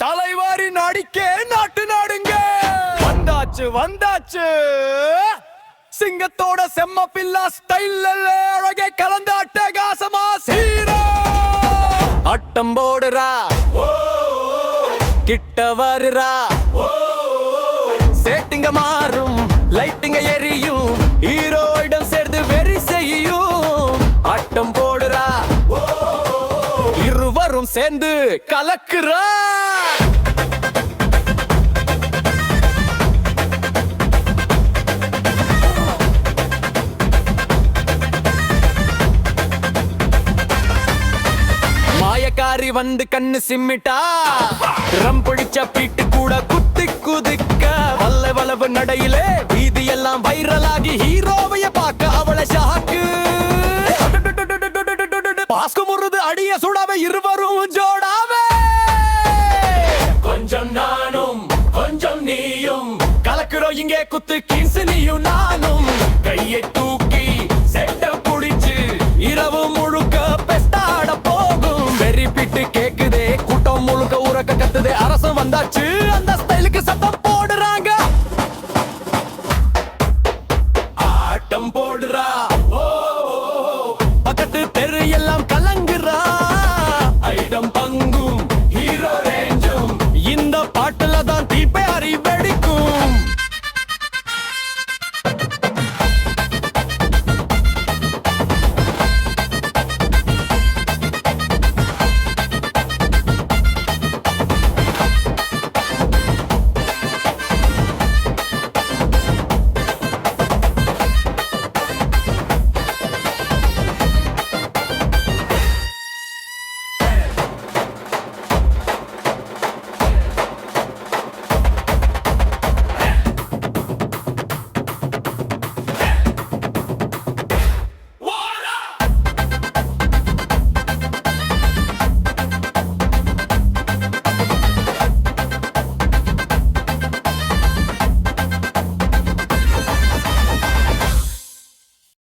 தலைவாரி நாடிக்கே நாட்டு நாடுங்க வந்தாச்சு வந்தாச்சு சிங்கத்தோட செம்ம பில்லா ஸ்டைல் அழகே கலந்த அட்டகாசமா சீரா அட்டம் போடுறா கிட்ட வருறா சேட்டிங்க மாறும் லைட்டிங்க எரியும் ஹீரோயிடம் சேர்ந்து வெறி செய்யும் ஆட்டம் போடுறா இருவரும் சேர்ந்து கலக்குறா மாயக்காரி வந்து கண்ணு சிம்மிட்டா ரம் பிடிச்ச பீட்டு கூட குத்தி குதிக்க வல்ல வளவு நடையிலே வீதி எல்லாம் வைரலாகி ஹீரோவைய பார்க்க அவளை ஷாக்கு பாஸ்கு முறுது அடிய சுடாவே இருவரும் ஜோடாவே கொஞ்சம் நானும் கொஞ்சம் நீயும் கலக்குறோம் இங்கே குத்து கீசு நீயும் நானும் கையை தூக்கி செட்ட புடிச்சு இரவு முழுக்க பெஸ்டாட போகும் வெறி பிட்டு கேக்குதே கூட்டம் முழுக்க உறக்க கத்துதே அரசம் வந்தாச்சு